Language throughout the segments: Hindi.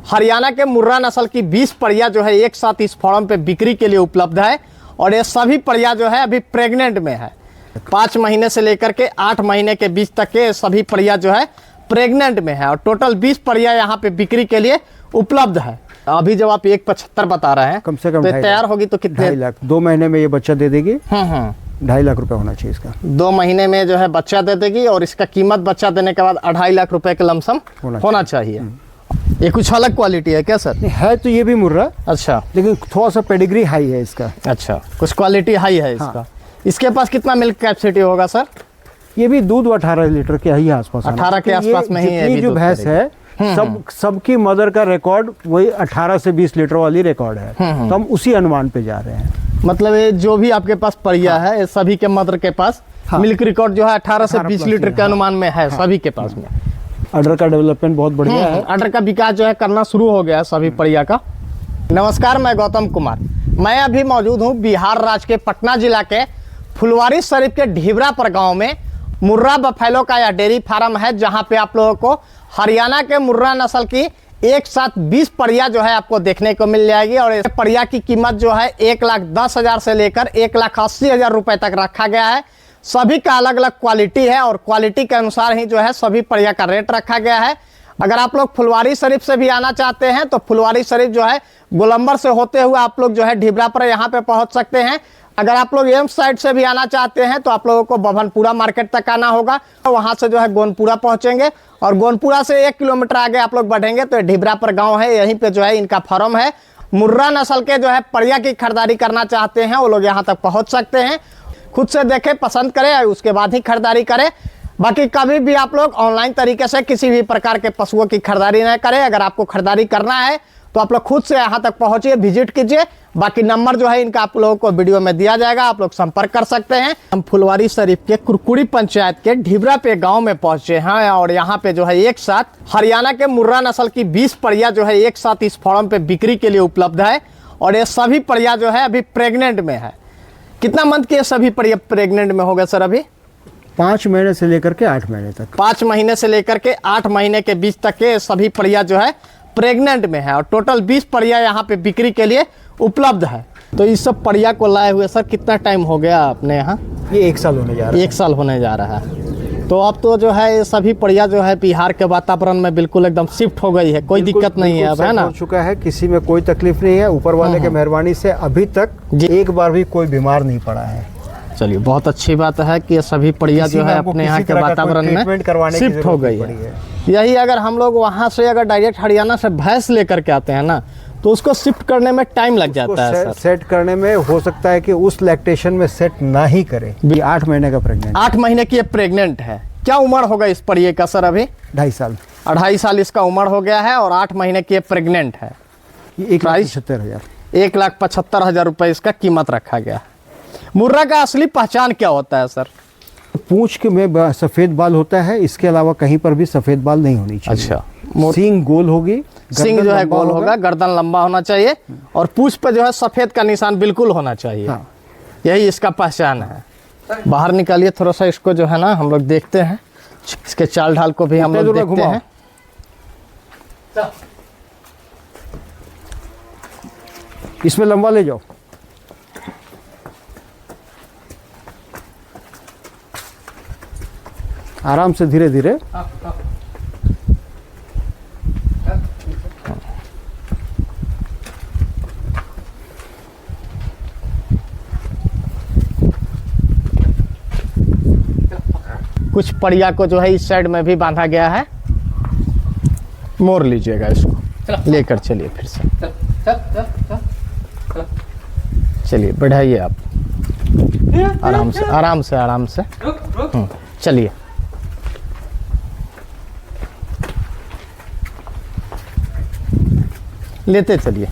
हरियाणा के मुर्रा नस्ल की 20 परियां जो है एक साथ इस फार्म पे बिक्री के लिए उपलब्ध है और ये सभी परियां जो है अभी प्रेग्नेंट में है। 5 महीने से लेकर के 8 महीने के बीच तक के सभी परियां जो है प्रेग्नेंट में है और टोटल 20 परियां यहाँ पे बिक्री के लिए उपलब्ध है। अभी जब आप 175 बता रहे हैं कम से कम तो तैयार होगी तो कितने? 2.5 लाख 2 महीने में ये बच्चा दे देगी। 2.5 लाख रुपए होना चाहिए इसका। 2 महीने में जो है बच्चा दे देगी और इसका कीमत बच्चा देने के बाद 2.5 लाख रुपए के लमसम होना चाहिए। ये कुछ अलग क्वालिटी है क्या सर? है तो ये भी मुर्रा, अच्छा, लेकिन थोड़ा सा पेडिग्री हाई है इसका। अच्छा, कुछ क्वालिटी हाई है इसका। इसके पास कितना मिल्क कैपेसिटी होगा सर? ये भी दूध 18 लीटर के ही आसपास, 18 के आसपास में ही है। ये जो भैंस है सबकी मदर का रिकॉर्ड वही 18 से 20 लीटर वाली रिकॉर्ड है, तो हम उसी अनुमान पे जा रहे हैं। मतलब ये जो भी आपके पास परिया है सभी के मदर के पास मिल्क रिकॉर्ड जो है 18 से 20 लीटर के अनुमान में है सभी के पास में। अडर का डेवलपमेंट बहुत बढ़िया है। अडर का विकास जो है करना शुरू हो गया है सभी परिया का। नमस्कार, मैं गौतम कुमार। मैं अभी मौजूद हूँ बिहार राज्य के पटना जिला के फुलवारी शरीफ के ढिबरापर गांव में। मुर्रा बफेलो का यह डेयरी फार्म है जहां पे आप लोगों को हरियाणा के मुर्रा नस्ल की एक साथ 20 परियां जो है आपको देखने को मिल जाएगी और इस परिया की कीमत जो है 1,10,000 से लेकर 1,80,000 रुपए तक रखा गया है। सभी का अलग अलग क्वालिटी है और क्वालिटी के अनुसार ही जो है सभी परिया का रेट रखा गया है। अगर आप लोग फुलवारी शरीफ से भी आना चाहते हैं तो फुलवारी शरीफ जो है गोलंबर से होते हुए आप लोग जो है ढिबरापर यहाँ पे पहुंच सकते हैं। अगर आप लोग एम्स साइड से भी आना चाहते हैं तो आप लोगों को बभनपुरा मार्केट तक आना होगा, वहां से जो है गोनपुरा पहुंचेंगे और गोनपुरा से 1 किलोमीटर आगे आप लोग बढ़ेंगे तो ढिबरापर गांव है, यहीं पे जो है इनका फार्म है। मुर्रा नस्ल के जो है परिया की खरीदारी करना चाहते हैं वो लोग यहाँ तक पहुँच सकते हैं। खुद से देखें, पसंद करें, उसके बाद ही खरीदारी करें। बाकी कभी भी आप लोग ऑनलाइन तरीके से किसी भी प्रकार के पशुओं की खरीदारी न करें। अगर आपको खरीदारी करना है तो आप लोग खुद से यहाँ तक पहुंचिए, विजिट कीजिए। बाकी नंबर जो है इनका आप लोगों को वीडियो में दिया जाएगा, आप लोग संपर्क कर सकते हैं। हम फुलवारी शरीफ के कुरकुड़ी पंचायत के ढिबरापर गांव में पहुंचे हैं और यहाँ पे जो है एक साथ हरियाणा के मुर्रा नस्ल की 20 परियां जो है एक साथ इस फार्म पे बिक्री के लिए उपलब्ध है और ये सभी परियां जो है अभी प्रेग्नेंट में है। कितना मंथ के सभी परियां प्रेग्नेंट में हो गए सर? अभी 5 महीने से लेकर के 8 महीने तक। 5 महीने से लेकर के 8 महीने के बीच तक के सभी परियां जो है प्रेग्नेंट में है और टोटल 20 परियां यहाँ पे बिक्री के लिए उपलब्ध है। तो इस सब परियां को लाए हुए सर कितना टाइम हो गया अपने यहाँ? ये 1 साल होने जा रहा है। 1 साल होने जा रहा है। तो अब तो जो है ये सभी परियां जो है बिहार के वातावरण में बिल्कुल एकदम शिफ्ट हो गई है, कोई दिक्कत नहीं है अब, है ना? हो चुका है, किसी में कोई तकलीफ नहीं है। ऊपर वाले के मेहरबानी से अभी तक एक बार भी कोई बीमार नहीं पड़ा है। चलिए, बहुत अच्छी बात है कि ये सभी परियां जो है अपने यहाँ के वातावरण में शिफ्ट हो गई है। यही अगर हम लोग वहाँ से अगर डायरेक्ट हरियाणा से भैंस लेकर के आते हैं ना तो उसको शिफ्ट करने में टाइम लग जाता है सर। सेट करने में हो सकता है कि उस लैक्टेशन में सेट ना ही करे। 8 महीने का प्रेग्नेंट, 8 महीने की प्रेग्नेंट है। क्या उम्र होगा इस परिये का सर? अभी 2.5 साल। 2.5 साल इसका उम्र हो गया है और 8 महीने की प्रेग्नेंट है। 1,75,000 1,75,000 रुपये इसका कीमत रखा गया। मुर्रा का असली पहचान क्या होता है सर? पूंछ के में सफेद बाल होता है, इसके अलावा कहीं पर भी सफेद बाल नहीं होनी चाहिए। अच्छा, सींग गोल होगी, सींग जो है गोल होगा, गर्दन लंबा होना चाहिए और पूंछ पे जो है सफेद का निशान बिल्कुल होना चाहिए। हाँ। यही इसका पहचान है। बाहर निकालिए थोड़ा सा इसको, जो है ना हम लोग देखते हैं इसके चाल ढाल को भी हम लोग देखते हैं। इसमें लंबा ले जाओ। आराम से, धीरे धीरे। कुछ परिया को जो है इस साइड में भी बांधा गया है। मोड़ लीजिएगा इसको, लेकर चलिए फिर से। चलिए, बढ़ाइए आप, आराम से आराम से आराम से। चलिए, लेते चलिए।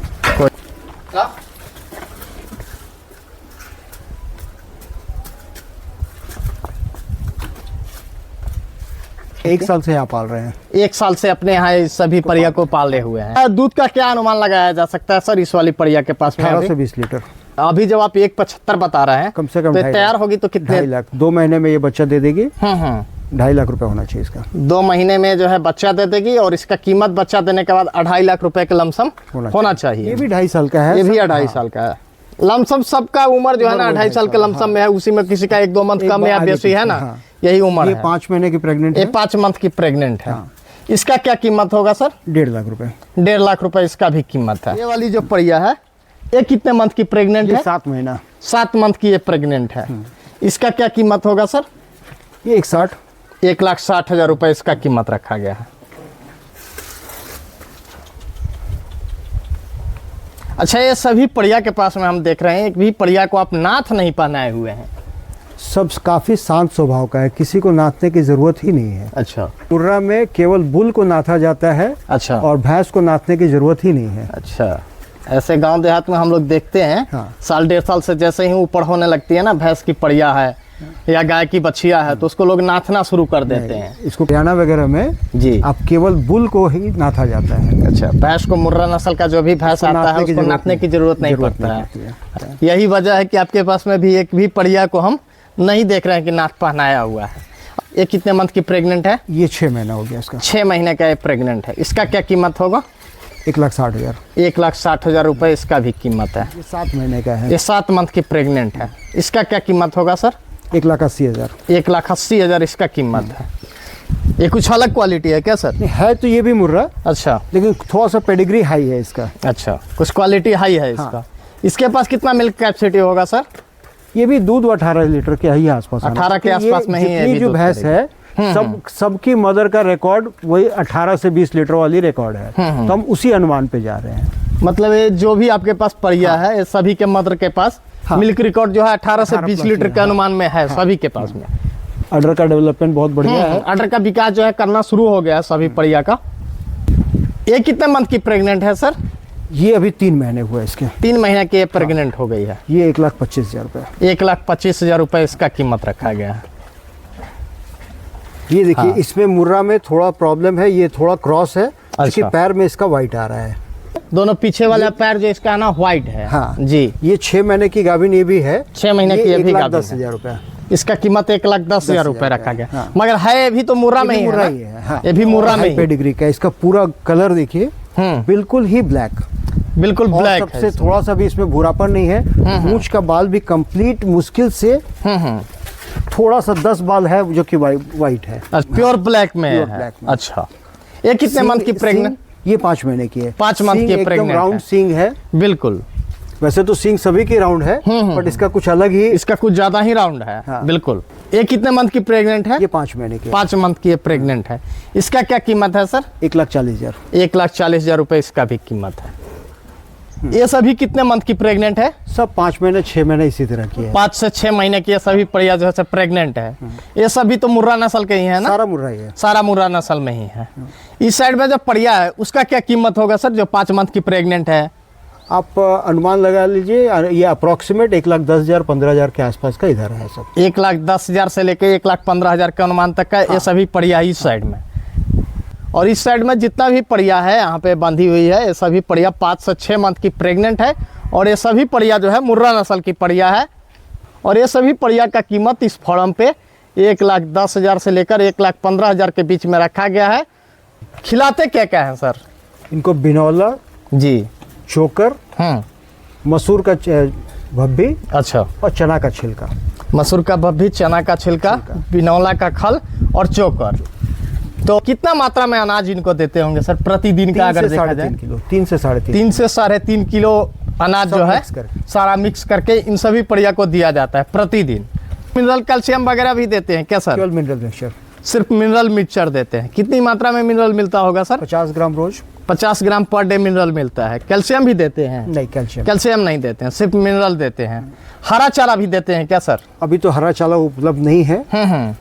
एक साल से यहाँ पाल रहे हैं। 1 साल से अपने यहाँ सभी परिया को पाले हुए हैं। दूध का क्या अनुमान लगाया जा सकता है सर इस वाली परिया के पास में? 18 से 20 लीटर। अभी जब आप 175 बता रहे हैं कम से कम तो तैयार होगी तो कितने? 2.5 लाख 2 महीने में ये बच्चा दे देगी। 2.5 लाख रुपए होना चाहिए इसका। 2 महीने में जो है बच्चा दे देगी और इसका कीमत बच्चा देने के बाद 2.5 लाख रुपए का लमसम होना चाहिए। ये भी 2.5 साल का है, ये भी 2.5 साल का है। लमसम सबका उम्र जो है ना 2.5 साल के लमसम में है, उसी में किसी का 1-2 मंथ कम या बेसी है ना, यही उम्र ये है। 5 महीने की प्रेग्नेंट ये है। 5 मंथ की प्रेग्नेंट है। इसका क्या कीमत होगा सर? 1.5 लाख रुपए। 1.5 लाख रुपए इसका भी कीमत है। ये वाली जो परिया है ये कितने मंथ की प्रेग्नेंट ये है? 7 महीना। 7 मंथ की ये प्रेग्नेंट है। इसका क्या कीमत होगा सर? ये 1.60। 1,60,000 रुपए इसका कीमत रखा गया है। अच्छा, ये सभी परिया के पास में हम देख रहे हैं, एक भी परिया को आप नाथ नहीं पहनाए हुए हैं। सब काफी शांत स्वभाव का है, किसी को नाचने की जरूरत ही नहीं है। अच्छा मुर्रा में केवल बुल को नाथा जाता है अच्छा और भैंस को नाचने की जरूरत ही नहीं है। अच्छा, ऐसे गांव देहात में हम लोग देखते हैं हाँ। साल 1.5 साल से जैसे ही ऊपर होने लगती है ना, भैंस की परिया है या गाय की बछिया है, तो उसको लोग नाथना शुरू कर देते हैं। इसको हरियाणा वगैरह में जी। आप केवल बुल को ही नाथा जाता है। अच्छा, भैंस को मुर्रा नस्ल का जो भी भैंस आता है उसको नाथने की जरूरत नहीं पड़ता है। यही वजह है कि आपके पास में भी एक भी परिया को हम नहीं देख रहे हैं कि नाथ पहनाया हुआ है। ये कितने मंथ की प्रेग्नेंट है? ये 6 महीना हो गया इसका। 6 महीने का ये प्रेग्नेंट है। इसका क्या कीमत होगा? 1,60,000। 1,60,000 रुपए इसका भी कीमत है। ये 7 महीने का है। ये 7 मंथ की प्रेग्नेंट है। इसका क्या कीमत होगा सर? 1,80,000। 1,80,000 इसका कीमत है। ये कुछ अलग क्वालिटी है क्या सर? है तो ये भी मुर्रा, अच्छा लेकिन थोड़ा सा पेडिग्री हाई है इसका। अच्छा, कुछ क्वालिटी हाई है इसका। इसके पास कितना मिल्क कैपेसिटी होगा सर? ये भी दूध 18 लीटर के ही आसपास। 18 के आसपास में ही है। ये जो भैंस है सबकी मदर का रिकॉर्ड वही 18 से 20 लीटर वाली रिकॉर्ड है, तो हम उसी अनुमान पे जा रहे हैं। मतलब ये जो भी आपके पास परिया है, ये सभी के मदर के पास मिल्क रिकॉर्ड जो है 18 से 20 लीटर के अनुमान में है सभी के पास में। अडर का डेवलपमेंट बहुत बढ़िया है। अडर का विकास जो है करना शुरू हो गया है सभी परिया का। ये कितने मंथ की प्रेग्नेंट है सर? ये अभी 3 महीने हुए इसके। 3 महीने की प्रेग्नेंट हो गई है। ये 1,25,000 रुपये। 1,25,000 रुपये इसका कीमत रखा गया है। ये देखिए इसमें मुर्रा में थोड़ा प्रॉब्लम है, ये थोड़ा क्रॉस है। इसके पैर में इसका वाइट आ रहा है। दोनों पीछे वाला पैर जो इसका ना व्हाइट है। हाँ जी। ये 6 महीने की गाभिन ये भी है। 6 महीने की ये भी गाभिन है। 1,10,000 रुपये इसका कीमत 1,10,000 रुपये रखा गया। मगर है भी तो मुर्रा में ही मुर्रा है। ही है। हाँ। ये भी मुर्रा में ही। पेडिग्री का इसका पूरा कलर देखिए, बिल्कुल ही ब्लैक, बिल्कुल ब्लैक है। सबसे थोड़ा सा भी इसमें भूरापन नहीं है। मूंछ का बाल भी कंप्लीट मुश्किल से थोड़ा सा 10 बाल है जो कि वाइट है। प्योर ब्लैक में प्योर है। ब्लैक में। अच्छा, ये कितने मंथ की प्रेग्नेंट? ये 5 महीने की है। 5 मंथ की प्रेग्नेंट है। राउंड सींग है। बिल्कुल। वैसे तो सींग सभी की राउंड है, बट इसका कुछ अलग ही, इसका कुछ ज्यादा ही राउंड है। हाँ। बिल्कुल। ये कितने मंथ की प्रेग्नेंट है? ये 5 महीने की है। 5 मंथ की प्रेग्नेंट है। इसका क्या कीमत है सर? 1,40,000। 1,40,000 रुपए इसका भी कीमत है। ये सभी कितने मंथ की प्रेग्नेंट है? सब 5 महीने 6 महीने इसी तरह की है। 5 से 6 महीने की ये सभी परिया जो है प्रेग्नेंट है। ये सभी तो मुर्रा नस्ल के ही है ना? सारा मुर्रा ही है। सारा मुर्रा नस्ल में ही है। इस साइड में जो परिया है उसका क्या कीमत होगा सर, जो 5 मंथ की प्रेग्नेंट है? आप अनुमान लगा लीजिए, ये अप्रोक्सीमेट 1,10,000 15,000 के आसपास का इधर है सब। 1,10,000 से लेके 1,15,000 के अनुमान तक का ये सभी परिया इस साइड में। और इस साइड में जितना भी परिया है यहाँ पे बंधी हुई है, ये सभी परिया 5 से 6 मंथ की प्रेग्नेंट है। और ये सभी परिया जो है मुर्रा नस्ल की परिया है। और ये सभी परिया का कीमत इस फॉर्म पे 1,10,000 से लेकर 1,15,000 के बीच में रखा गया है। खिलाते क्या क्या है सर? इनको बिनौला जी, चोकर, मसूर का भब्बी, अच्छा, और चना का छिलका। मसूर का भब्बी, चना का छिलका, बिनौला का खल और चोकर। तो कितना मात्रा में अनाज इनको देते होंगे सर प्रतिदिन का? अगर देखा जाए 3 किलो, 3 से 3.5, 3 से 3.5 किलो अनाज जो है सारा मिक्स करके इन सभी परिया को दिया जाता है प्रतिदिन। मिनरल कैल्शियम वगैरह भी देते हैं क्या सर? केवल मिनरल मिक्सचर। सिर्फ मिनरल मिक्सचर देते हैं। कितनी मात्रा में मिनरल मिलता होगा सर? 50 ग्राम रोज। 50 ग्राम पर डे मिनरल मिलता है। कैल्शियम भी देते हैं? नहीं, कैल्शियम कैल्शियम नहीं देते हैं, सिर्फ मिनरल देते हैं। हरा चारा भी देते हैं क्या सर? अभी तो हरा चारा उपलब्ध नहीं है।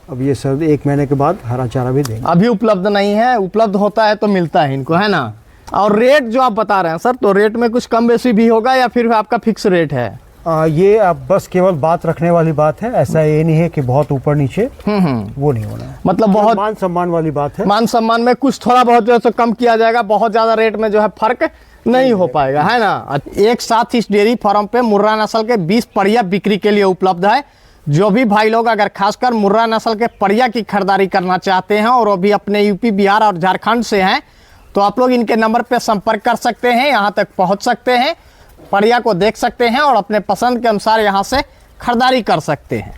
अब ये सर 1 महीने के बाद हरा चारा भी देंगे। अभी उपलब्ध नहीं है, उपलब्ध होता है तो मिलता है इनको, है ना? और रेट जो आप बता रहे हैं सर, तो रेट में कुछ कम बेसी भी होगा या फिर आपका फिक्स रेट है? ये आप बस केवल बात रखने वाली बात है, ऐसा ये नहीं है कि बहुत ऊपर नीचे, वो नहीं होना है। मतलब बहुत मान सम्मान वाली बात है। मान सम्मान में कुछ थोड़ा बहुत जो है कम किया जाएगा, बहुत ज्यादा रेट में जो है फर्क नहीं हो पाएगा, है ना? एक साथ इस डेयरी फार्म पे मुर्रा नस्ल के 20 परिया बिक्री के लिए उपलब्ध है। जो भी भाई लोग अगर खासकर मुर्रा नस्ल के परिया की खरीदारी करना चाहते हैं और वो भी अपने यूपी, बिहार और झारखंड से हैं, तो आप लोग इनके नंबर पे संपर्क कर सकते हैं, यहाँ तक पहुँच सकते हैं, परिया को देख सकते हैं और अपने पसंद के अनुसार यहाँ से खरीदारी कर सकते हैं।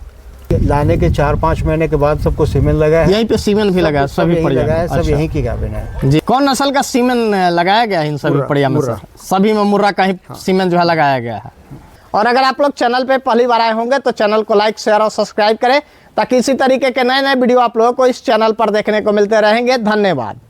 लाने के 4-5 महीने के बाद सबको सीमेन लगा है, यहीं पे सीमेन भी लगा है सभी परिया लगा है, में? सब अच्छा। यहीं की गाभिन है जी, कौन नस्ल का सीमेन लगाया गया है इन सभी परिया में से? सभी में मुर्रा का ही सीमेन जो है लगाया गया है। और अगर आप लोग चैनल पे पहली बार आए होंगे तो चैनल को लाइक, शेयर और सब्सक्राइब करें, ताकि इसी तरीके के नए नए वीडियो आप लोगों को इस चैनल पर देखने को मिलते रहेंगे। धन्यवाद।